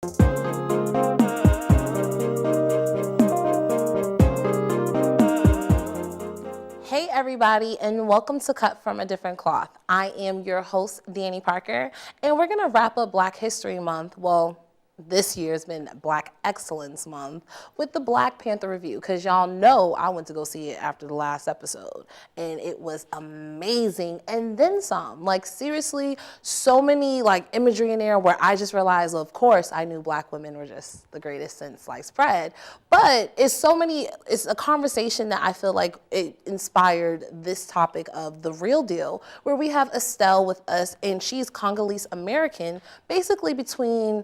Hey everybody, and welcome to Cut from a Different Cloth. I am your host, Danny Parker, and we're gonna wrap up Black History Month. Well, this year's been Black Excellence Month with the Black Panther review, because y'all know I went to go see it after the last episode, and it was amazing, and then some. Like, seriously, so many like imagery in there where I just realized, well, of course, I knew Black women were just the greatest since sliced bread, but it's a conversation that I feel like it inspired this topic of the real deal, where we have Estelle with us, and she's Congolese American, basically between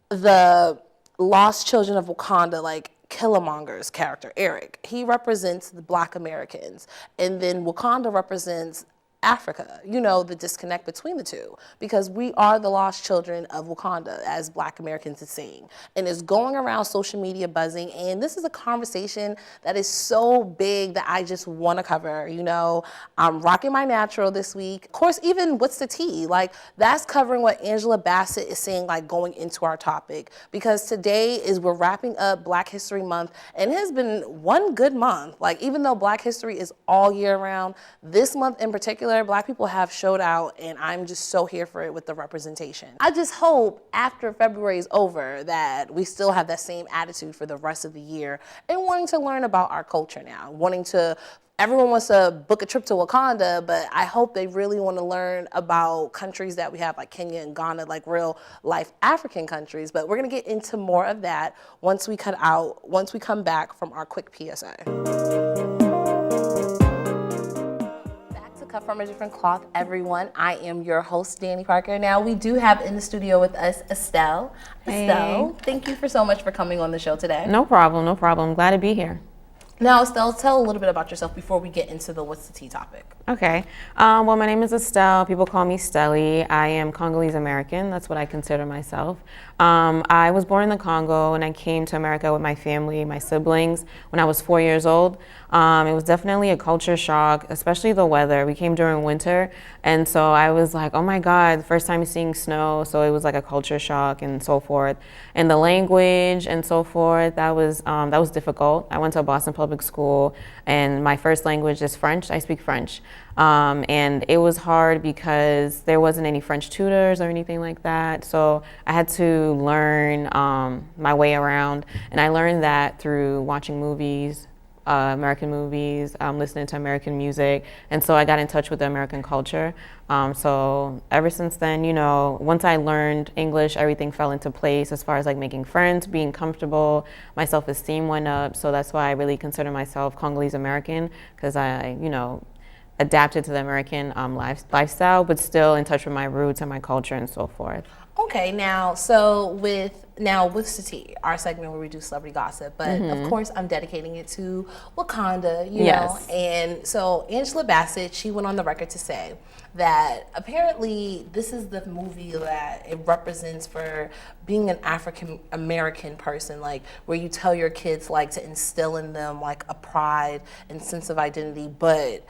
the Lost Children of Wakanda, like Killmonger's character, Eric. He represents the Black Americans, and then Wakanda represents Africa, you know, the disconnect between the two, because we are the lost children of Wakanda, as Black Americans is saying, and it's going around social media buzzing, and this is a conversation that is so big that I just want to cover. You know, I'm rocking my natural this week. Of course, even what's the tea? Like, that's covering what Angela Bassett is saying, like, going into our topic, because today we're wrapping up Black History Month, and it has been one good month. Like, even though Black history is all year round, this month in particular, Black people have showed out, and I'm just so here for it with the representation. I just hope after February is over that we still have that same attitude for the rest of the year, and wanting to learn about our culture now, everyone wants to book a trip to Wakanda, but I hope they really want to learn about countries that we have, like Kenya and Ghana, like real life African countries. But we're going to get into more of that once we come back from our quick PSA. Cut from a Different Cloth, everyone. I am your host, Danny Parker. Now, we do have in the studio with us Estelle. Hey. Estelle, thank you so much for coming on the show today. No problem, no problem. Glad to be here. Now, Estelle, tell a little bit about yourself before we get into the what's the tea topic. Okay. Well, my name is Estelle. People call me Stelly. I am Congolese American. That's what I consider myself. I was born in the Congo, and I came to America with my family, my siblings, when I was 4 years old. It was definitely a culture shock, especially the weather. We came during winter, and so I was like, oh my God, the first time seeing snow, so it was like a culture shock and so forth. And the language and so forth, that was difficult. I went to a Boston public school, and my first language is French. I speak French. And it was hard because there wasn't any French tutors or anything like that. So I had to learn my way around. And I learned that through watching movies, American movies, listening to American music. And so I got in touch with the American culture. So ever since then, you know, once I learned English, everything fell into place as far as like making friends, being comfortable, my self-esteem went up. So that's why I really consider myself Congolese American, because I, you know, adapted to the American lifestyle, but still in touch with my roots and my culture and so forth. Okay, now, so with the tea, our segment where we do celebrity gossip, but of course I'm dedicating it to Wakanda, you know, and so Angela Bassett, she went on the record to say that apparently this is the movie that it represents for being an African American person, like where you tell your kids like to instill in them like a pride and sense of identity, but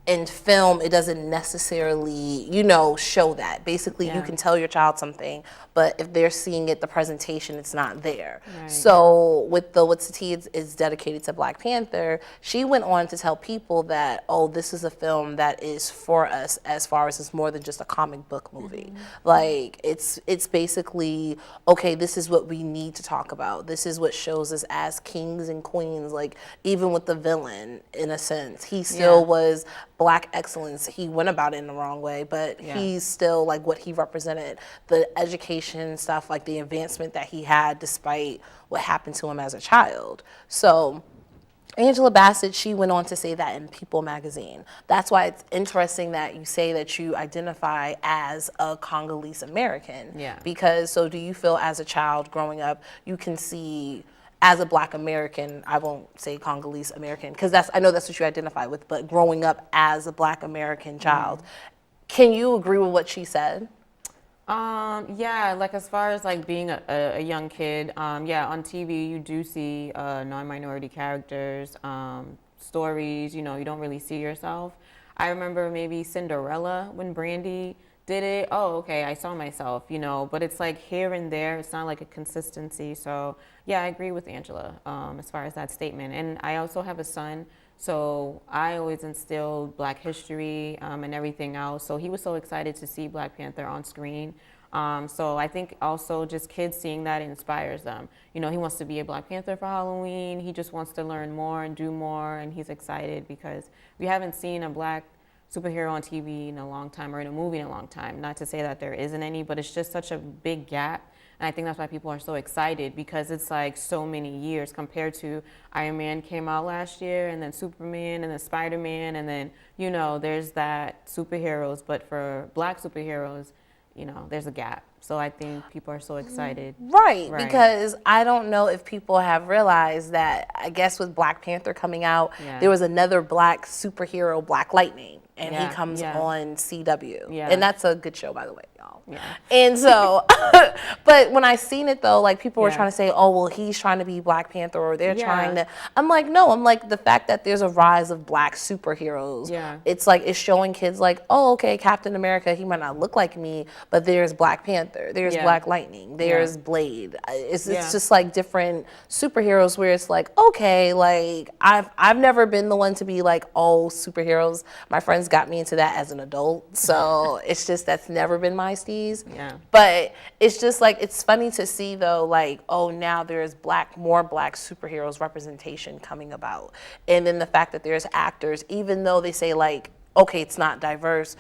in film, it doesn't necessarily, you know, show that. Basically, you can tell your child something, but if they're seeing it, the presentation, it's not there. Right. So with the What's the Tea is dedicated to Black Panther, she went on to tell people that, oh, this is a film that is for us as far as it's more than just a comic book movie. Like, it's basically, okay, this is what we need to talk about. This is what shows us as kings and queens, like, even with the villain, in a sense. He still was Black excellence. He went about it in the wrong way, but he's still like what he represented, the education stuff, like the advancement that he had despite what happened to him as a child. So Angela Bassett, she went on to say that in People magazine. That's why it's interesting that you say that you identify as a Congolese American. Yeah. Because, so do you feel as a child growing up, you can see as a Black American, I won't say Congolese American, because I know that's what you identify with, but growing up as a Black American child, can you agree with what she said? Yeah, like as far as like being a young kid, yeah, on TV you do see non-minority characters, stories, you know, you don't really see yourself. I remember maybe Cinderella when Brandy did it, oh, okay, I saw myself, you know, but it's like here and there, it's not like a consistency. So yeah, I agree with Angela as far as that statement. And I also have a son, so I always instilled Black history and everything else. So he was so excited to see Black Panther on screen. So I think also just kids seeing that inspires them. You know, he wants to be a Black Panther for Halloween. He just wants to learn more and do more, and he's excited because we haven't seen a Black superhero on TV in a long time or in a movie in a long time. Not to say that there isn't any, but it's just such a big gap. And I think that's why people are so excited, because it's like so many years compared to Iron Man came out last year, and then Superman, and then Spider-Man, and then, you know, there's that superheroes, but for Black superheroes, you know, there's a gap. So I think people are so excited. Right, because I don't know if people have realized that, I guess with Black Panther coming out, there was another Black superhero, Black Lightning, and he comes on CW. And that's a good show, by the way, y'all. And so, but when I seen it though, like people were trying to say, oh, well, he's trying to be Black Panther, or they're trying to, I'm like, no, I'm like, the fact that there's a rise of Black superheroes, it's like, it's showing kids like, oh, okay, Captain America, he might not look like me, but there's Black Panther, there's Black Lightning, there's Blade. It's just like different superheroes where it's like, okay, like I've never been the one to be like, oh, superheroes. My friends got me into that as an adult, so it's just, that's never been my steez. But it's just like, it's funny to see though, like, oh, now there's more Black superheroes representation coming about. And then the fact that there's actors, even though they say like, okay, it's not diverse,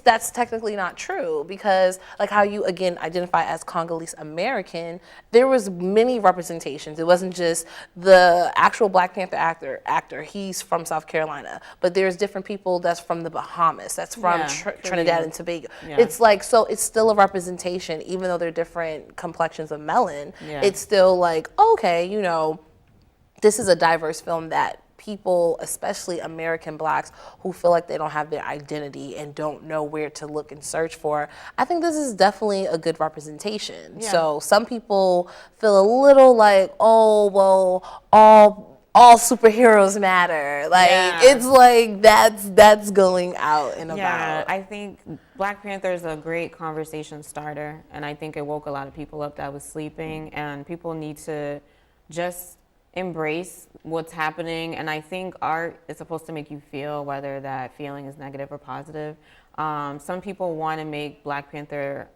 that's technically not true, because like how you again identify as Congolese American, there was many representations. It wasn't just the actual Black Panther actor, he's from South Carolina, but there's different people that's from the Bahamas, that's from Trinidad and Tobago. It's like, so it's still a representation, even though they're different complexions of melon. It's still like, okay, you know, this is a diverse film that people, especially American Blacks, who feel like they don't have their identity and don't know where to look and search for, I think this is definitely a good representation. So some people feel a little like, oh, well, all superheroes matter. Like it's like that's going out and about. Yeah, I think Black Panther is a great conversation starter, and I think it woke a lot of people up that was sleeping, and people need to just embrace what's happening. And I think art is supposed to make you feel, whether that feeling is negative or positive. Some people want to make Black Panther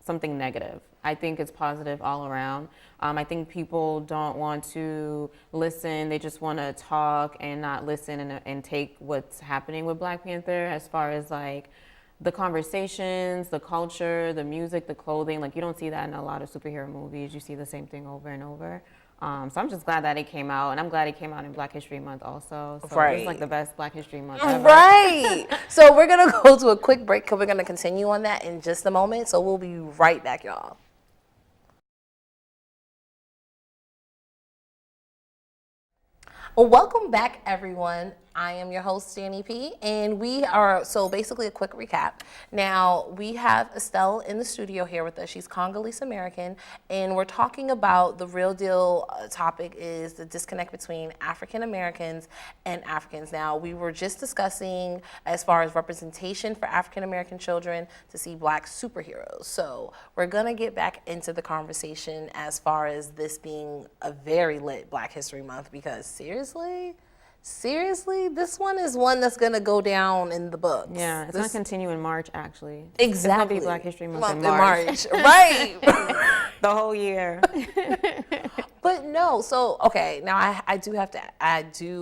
something negative. I think it's positive all around. I think people don't want to listen. They just want to talk and not listen and take what's happening with Black Panther as far as like the conversations, the culture, the music, the clothing. Like you don't see that in a lot of superhero movies. You see the same thing over and over. So I'm just glad that it came out, and I'm glad it came out in Black History Month also. So it's like the best Black History Month ever. So we're gonna go to a quick break, because we're gonna continue on that in just a moment. So we'll be right back, y'all. Well, welcome back, everyone. I am your host, Danny P, and we are, so basically a quick recap. Now, we have Estelle in the studio here with us. She's Congolese American, and we're talking about the real deal topic is the disconnect between African Americans and Africans. Now, we were just discussing as far as representation for African American children to see Black superheroes. So we're gonna get back into the conversation as far as this being a very lit Black History Month, because seriously, this one is one that's going to go down in the books. Yeah, it's going to continue in March, actually. Exactly. It's going to be Black History Month in March. Right. The whole year. But no, so, okay, now I do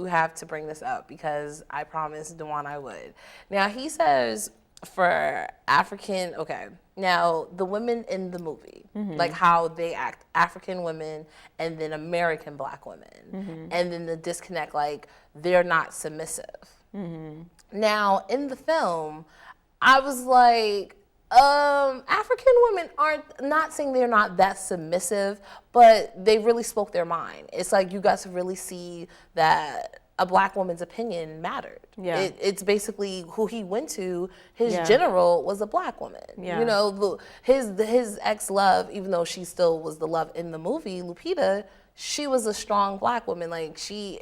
have to bring this up, because I promised Dewan I would. Now, he says for African, okay, now the women in the movie, like how they act, African women and then American Black women, and then the disconnect, like they're not submissive. Now in the film, I was like, African women aren't, not saying they're not that submissive, but they really spoke their mind. It's like you got to really see that a Black woman's opinion mattered. It's basically who he went to. His general was a Black woman. You know, his ex-love, even though she still was the love in the movie, Lupita, she was a strong black woman. Like she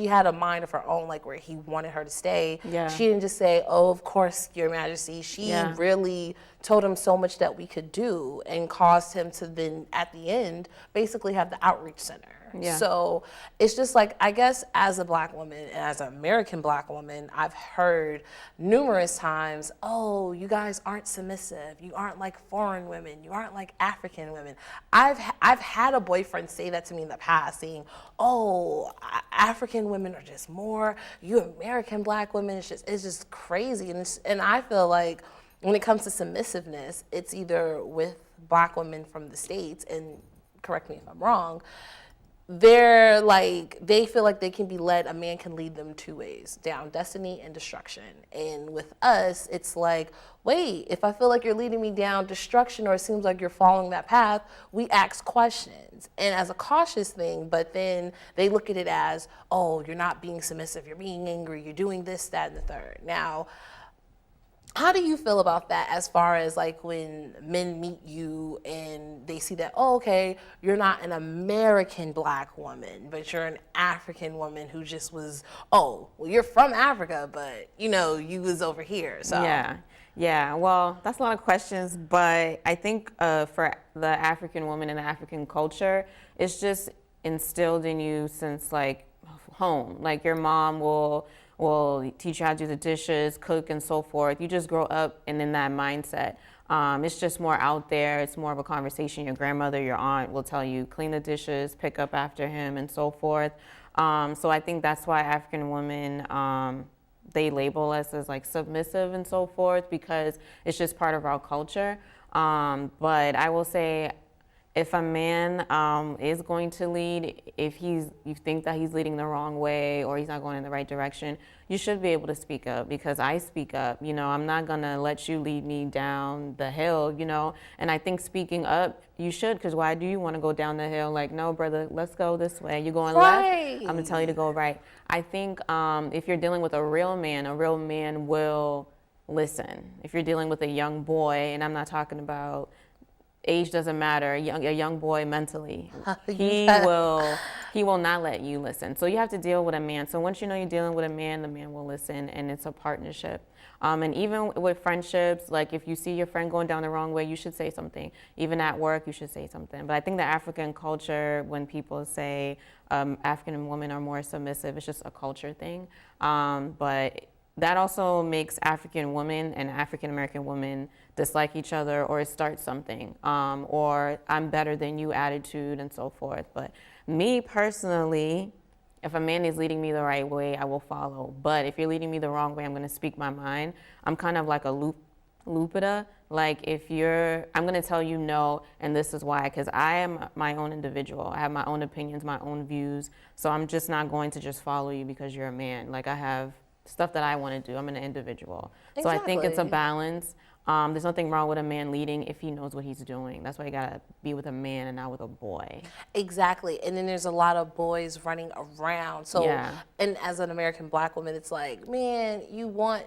had a mind of her own, like where he wanted her to stay. Yeah. She didn't just say, "Oh, of course, Your Majesty." She really told him so much that we could do, and caused him to then, at the end, basically have the outreach center. Yeah. So it's just like, I guess as a black woman and as an American black woman, I've heard numerous times, "Oh, you guys aren't submissive. You aren't like foreign women. You aren't like African women." I've had a boyfriend say that to me in the past, saying, "Oh, African women are just more. You American black women, it's just crazy." And I feel like when it comes to submissiveness, it's either with black women from the States, and correct me if I'm wrong, they feel like they can be led, a man can lead them two ways, down destiny and destruction. And with us, it's like, wait, if I feel like you're leading me down destruction, or it seems like you're following that path, we ask questions, and as a cautious thing, but then they look at it as, "Oh, you're not being submissive, you're being angry, you're doing this, that, and the third." Now, how do you feel about that, as far as like when men meet you and they see that, "Oh, okay, you're not an American black woman, but you're an African woman who just was, oh, well, you're from Africa, but you know, you was over here." So Yeah, well, that's a lot of questions, but I think for the African woman and the African culture, it's just instilled in you since like home. Like your mom will teach you how to do the dishes, cook, and so forth. You just grow up and in that mindset. It's just more out there. It's more of a conversation. Your grandmother, your aunt will tell you, clean the dishes, pick up after him, and so forth. So I think that's why African women, they label us as like submissive and so forth, because it's just part of our culture. But I will say, if a man is going to lead, if you think that he's leading the wrong way or he's not going in the right direction, you should be able to speak up, because I speak up. You know, I'm not gonna let you lead me down the hill, you know. And I think speaking up, you should, because why do you want to go down the hill? Like, no, brother, let's go this way. You're going left, I'm gonna tell you to go right. I think if you're dealing with a real man will listen. If you're dealing with a young boy, and I'm not talking about age doesn't matter. A young boy mentally, he will not let you listen. So you have to deal with a man. So once you know you're dealing with a man, the man will listen, and it's a partnership. And even with friendships, like if you see your friend going down the wrong way, you should say something. Even at work, you should say something. But I think the African culture, when people say African women are more submissive, it's just a culture thing. But that also makes African women and African American women dislike each other, or start something, or I'm better than you attitude, and so forth. But me personally, if a man is leading me the right way, I will follow. But if you're leading me the wrong way, I'm gonna speak my mind. I'm kind of like a lupita. Like I'm gonna tell you no, and this is why, because I am my own individual. I have my own opinions, my own views. So I'm just not going to just follow you because you're a man. Like I have stuff that I want to do. I'm an individual. Exactly. So I think it's a balance. There's nothing wrong with a man leading if he knows what he's doing. That's why you gotta be with a man and not with a boy. Exactly. And then there's a lot of boys running around. So, and as an American black woman, it's like, man, you want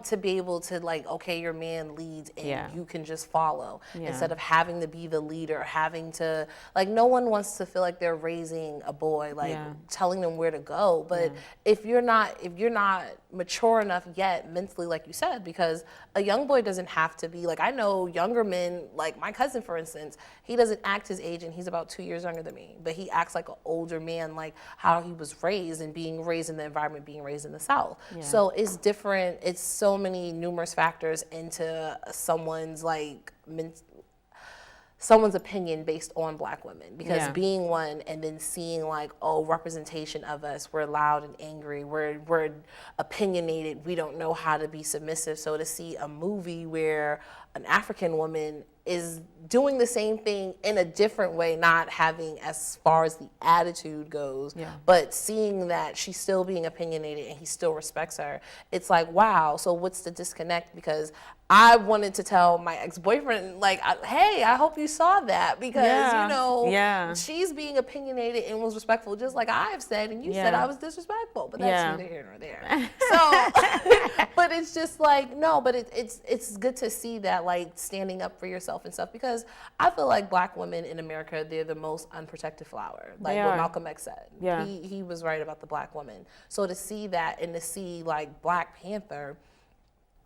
to be able to, like, okay, your man leads and you can just follow, instead of having to be the leader, having to, like, no one wants to feel like they're raising a boy, like telling them where to go. But if you're not mature enough yet mentally, like you said, because a young boy doesn't have to be, like, I know younger men, like my cousin, for instance, he doesn't act his age, and he's about 2 years younger than me, but he acts like an older man, like how he was raised, and being raised in the environment, being raised in the South. So it's different. It's so many numerous factors into someone's someone's opinion based on black women, because being one and then seeing like, oh, representation of us, we're loud and angry, we're opinionated, we don't know how to be submissive. So to see a movie where an African woman is doing the same thing in a different way, not having as far as the attitude goes, but seeing that she's still being opinionated and he still respects her, it's like, wow, so what's the disconnect? Because I wanted to tell my ex-boyfriend, like, hey, I hope you saw that because, you know, she's being opinionated and was respectful, just like I've said, and you said I was disrespectful, but that's neither here nor there. So, but it's just like, no, but it's good to see that, like, standing up for yourself and stuff, because I feel like Black women in America, they're the most unprotected flower, like what Malcolm X said. He was right about the Black woman. So to see that and to see, like, Black Panther,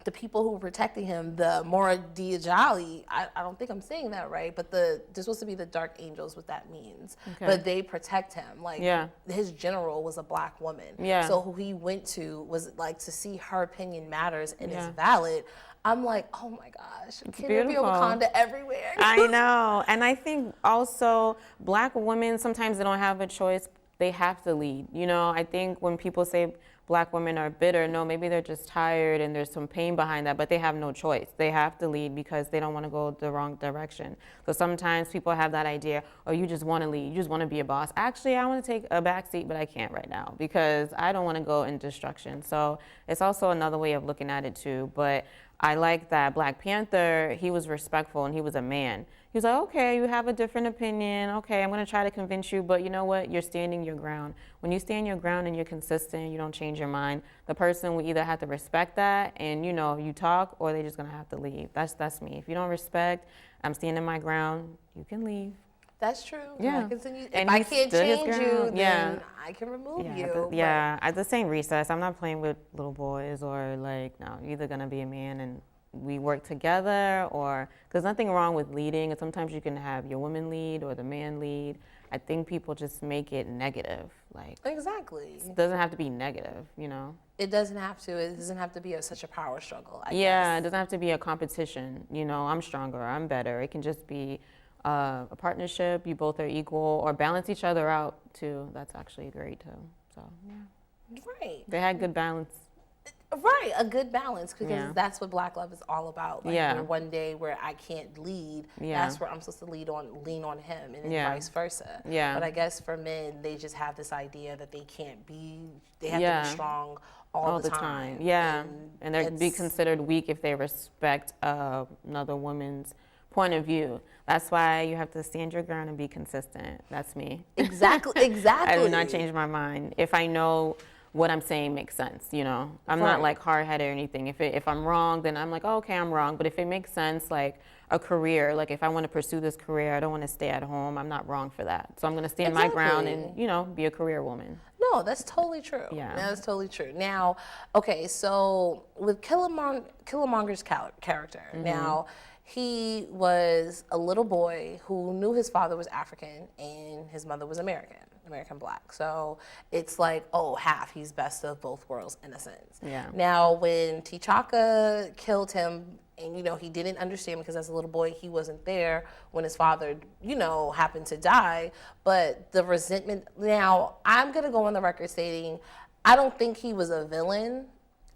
the people who were protecting him, the Mora Diajali, I don't think I'm saying that right, but they're supposed to be the Dark Angels, what that means. But they protect him. Like, his general was a Black woman. So who he went to was, like, to see her opinion matters and is valid. I'm like, oh my gosh, can there be a Wakanda everywhere? I know. And I think also Black women, sometimes they don't have a choice. They have to lead. You know, I think when people say Black women are bitter, no, maybe they're just tired and there's some pain behind that, but they have no choice. They have to lead because they don't want to go the wrong direction. So sometimes people have that idea, oh, you just want to lead, you just want to be a boss. Actually, I want to take a back seat, but I can't right now because I don't want to go in destruction. So it's also another way of looking at it too. But I like that Black Panther, he was respectful and he was a man. He was like, okay, you have a different opinion. Okay, I'm going to try to convince you, but you know what? You're standing your ground. When you stand your ground and you're consistent, you don't change your mind, the person will either have to respect that and, you know, you talk, or they're just going to have to leave. That's me. If you don't respect, I'm standing my ground, you can leave. That's true. Yeah. If I can't change you, then I can remove you. At the same recess, I'm not playing with little boys or like, no, you're either going to be a man and we work together, or because nothing wrong with leading, and sometimes you can have your woman lead or the man lead. I think people just make it negative. Like, exactly. It doesn't have to be negative, you know? It doesn't have to. It doesn't have to be such a power struggle, I guess. It doesn't have to be a competition. You know, I'm stronger, I'm better. It can just be a partnership. You both are equal, or balance each other out too. That's actually great too. So, yeah. Right. They had good balance. Right, a good balance, because that's what Black love is all about. Like, where one day where I can't lead, that's where I'm supposed to lean on him, and then vice versa. But I guess for men, they just have this idea that they can't be, they have to be strong all the time. And they're be considered weak if they respect another woman's point of view. That's why you have to stand your ground and be consistent. That's me. Exactly. I do not change my mind if I know what I'm saying makes sense, you know. I'm not like hard-headed or anything. If I'm wrong, then I'm like, oh, okay, I'm wrong. But if it makes sense, like a career, like if I want to pursue this career, I don't want to stay at home, I'm not wrong for that. So I'm going to stand my ground and, you know, be a career woman. No, that's totally true. That's totally true. Now, okay, so with Killmonger's character, now, he was a little boy who knew his father was African and his mother was American Black. So it's like, oh, half, he's best of both worlds in a sense. Now, when T'Chaka killed him, and, you know, he didn't understand because as a little boy, he wasn't there when his father, you know, happened to die. But the resentment, now, I'm going to go on the record stating, I don't think he was a villain.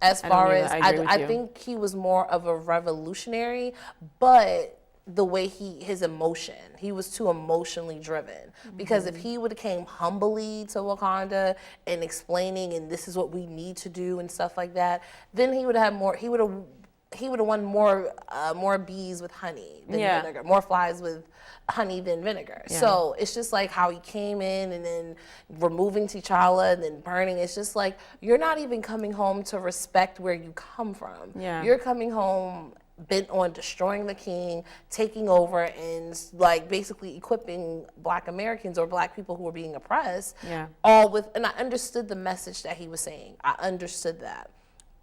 As far as, I think he was more of a revolutionary, but the way his emotion, he was too emotionally driven. Because if he would have came humbly to Wakanda and explaining, and this is what we need to do and stuff like that, then he would have more, he would have won more bees with honey than vinegar, more flies with honey than vinegar. So it's just like how he came in and then removing T'Challa and then burning. It's just like, you're not even coming home to respect where you come from. You're coming home bent on destroying the king, taking over, and like basically equipping Black Americans or Black people who were being oppressed. All with, and I understood the message that he was saying. I understood that.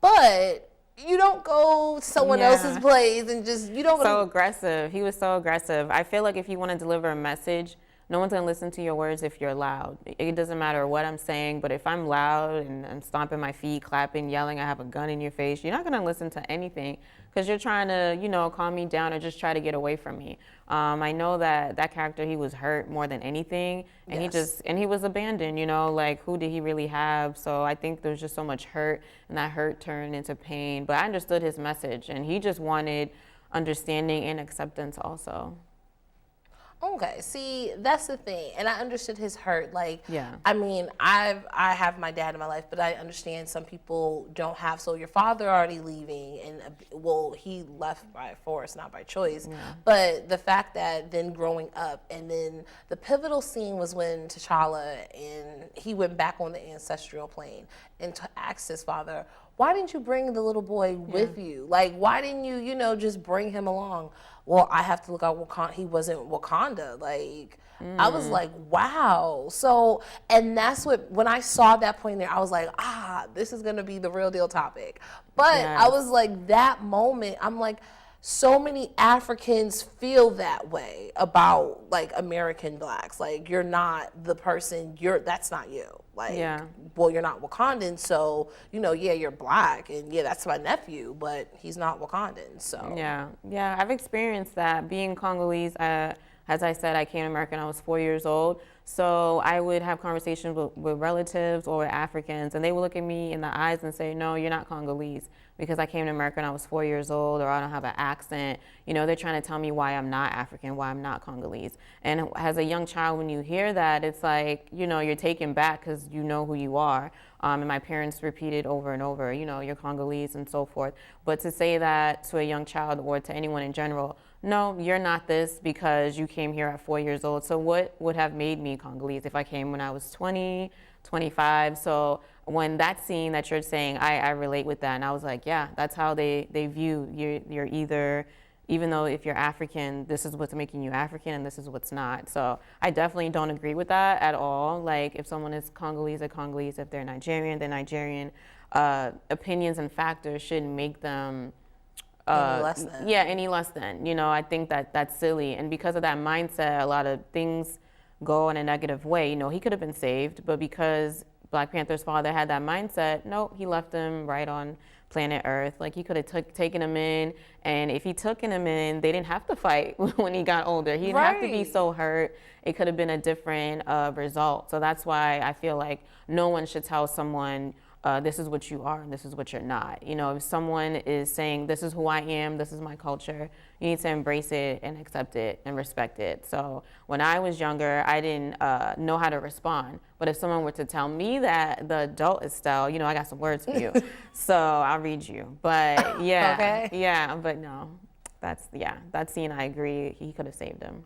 But you don't go to someone else's place and just, you don't. So aggressive. He was so aggressive. I feel like if you want to deliver a message, no one's going to listen to your words if you're loud. It doesn't matter what I'm saying, but if I'm loud and I'm stomping my feet, clapping, yelling, I have a gun in your face, you're not going to listen to anything because you're trying to, you know, calm me down or just try to get away from me. I know that character, he was hurt more than anything, and he was abandoned, you know, like who did he really have? So I think there's just so much hurt, and that hurt turned into pain. But I understood his message, and he just wanted understanding and acceptance also. Okay, see, that's the thing, and I understood his hurt. Like, Yeah. I mean, I have my dad in my life, but I understand some people don't have. So your father already leaving, and well, he left by force, not by choice. Yeah. But the fact that then growing up, and then the pivotal scene was when T'Challa and he went back on the ancestral plane and asked his father, "Why didn't you bring the little boy with you? Like, why didn't you, just bring him along?" Well, I have to look out Wakanda. He wasn't Wakanda. Like, I was like, wow. So, and that's when I saw that point there, I was like, this is going to be the real deal topic. But I Yes. was like, that moment, I'm like, so many Africans feel that way about like American blacks. Like, you're not the person, that's not you. Like, well, you're not Wakandan, so, you're black, and that's my nephew, but he's not Wakandan, so. Yeah, I've experienced that. Being Congolese, as I said, I came to America when I was 4 years old. So I would have conversations with relatives or with Africans, and they would look at me in the eyes and say, "No, you're not Congolese," because I came to America when I was 4 years old, or I don't have an accent. They're trying to tell me why I'm not African, why I'm not Congolese. And as a young child, when you hear that, it's like, you're taken back because you know who you are. And my parents repeated over and over, you're Congolese and so forth. But to say that to a young child or to anyone in general, no, you're not this because you came here at 4 years old. So what would have made me Congolese if I came when I was 20, 25? So when that scene that you're saying, I relate with that. And I was like, yeah, that's how they view you're either, even though if you're African, this is what's making you African and this is what's not. So I definitely don't agree with that at all. Like, if someone is Congolese, they're Congolese. If they're Nigerian, they're Nigerian. Opinions and factors shouldn't make them Any less than. Yeah, any less than. I think that's silly. And because of that mindset, a lot of things go in a negative way. He could have been saved, but because Black Panther's father had that mindset, no, he left him right on planet Earth. Like, he could have taken him in, and if he took him in, they didn't have to fight when he got older. He didn't have to be so hurt. It could have been a different result. So that's why I feel like no one should tell someone, this is what you are and this is what you're not. If someone is saying, this is who I am, this is my culture, you need to embrace it and accept it and respect it. So when I was younger, I didn't know how to respond. But if someone were to tell me that, the adult Estelle, I got some words for you. So I'll read you. But yeah, Okay. Yeah, but no, that scene, I agree, he could have saved him.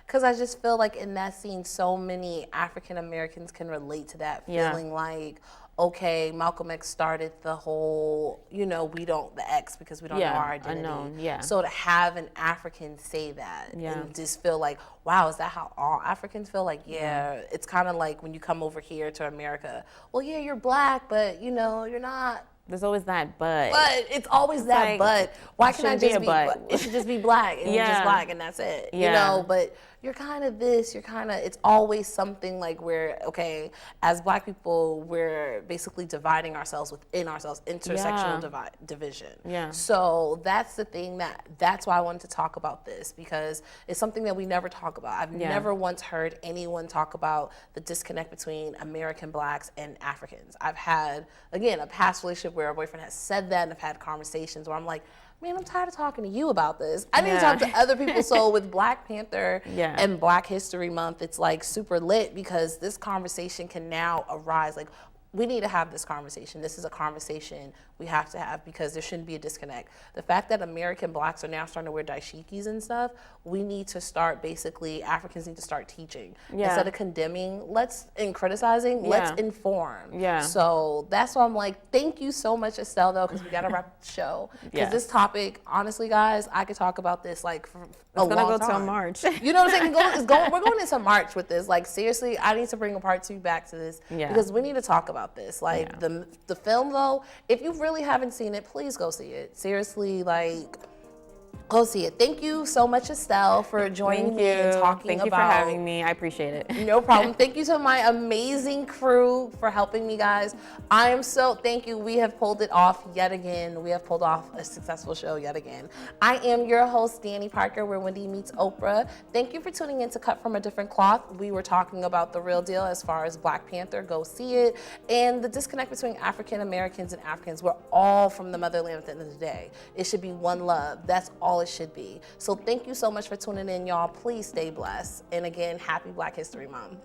Because I just feel like in that scene, so many African Americans can relate to that feeling like, okay, Malcolm X started the whole, the X because we don't know our identity. Unknown, So to have an African say that and just feel like, wow, is that how all Africans feel? Like, it's kind of like when you come over here to America, well, yeah, you're black, but, you're not. There's always that but. But it's always that but. Why can't I just be but? It should just be black and you're just black and that's it. But you're kind of this, it's always something like where, okay, as black people, we're basically dividing ourselves within ourselves, intersectional division. So that's the thing that's why I wanted to talk about this, because it's something that we never talk about. I've never once heard anyone talk about the disconnect between American blacks and Africans. I've had, again, a past relationship where a boyfriend has said that, and I've had conversations where I'm like, man, I'm tired of talking to you about this. I need to talk to other people. So with Black Panther and Black History Month, it's like super lit because this conversation can now arise. Like, we need to have this conversation. This is a conversation we have to have because there shouldn't be a disconnect. The fact that American blacks are now starting to wear dashikis and stuff, we need to start Africans need to start teaching. Instead of condemning, and criticizing, let's inform. So that's why I'm like, thank you so much, Estelle, though, because we got to wrap up the show. Because this topic, honestly, guys, I could talk about this like for a long time. It's going to go till March. You know what I'm saying? We're going into March with this. Like, seriously, I need to bring a part 2 back to this because we need to talk about this. Like, the film, though, if you really haven't seen it, please go see it. Seriously, like, go see it. Thank you so much, Estelle, for joining me and talking Thank you for having me. I appreciate it. No problem. Thank you to my amazing crew for helping me, guys. Thank you. We have pulled it off yet again. We have pulled off a successful show yet again. I am your host, Danny Parker, where Wendy meets Oprah. Thank you for tuning in to Cut from a Different Cloth. We were talking about the real deal as far as Black Panther, go see it, and the disconnect between African Americans and Africans. We're all from the motherland at the end of the day. It should be one love. That's all all it should be. So thank you so much for tuning in, y'all. Please stay blessed. And again, happy Black History Month.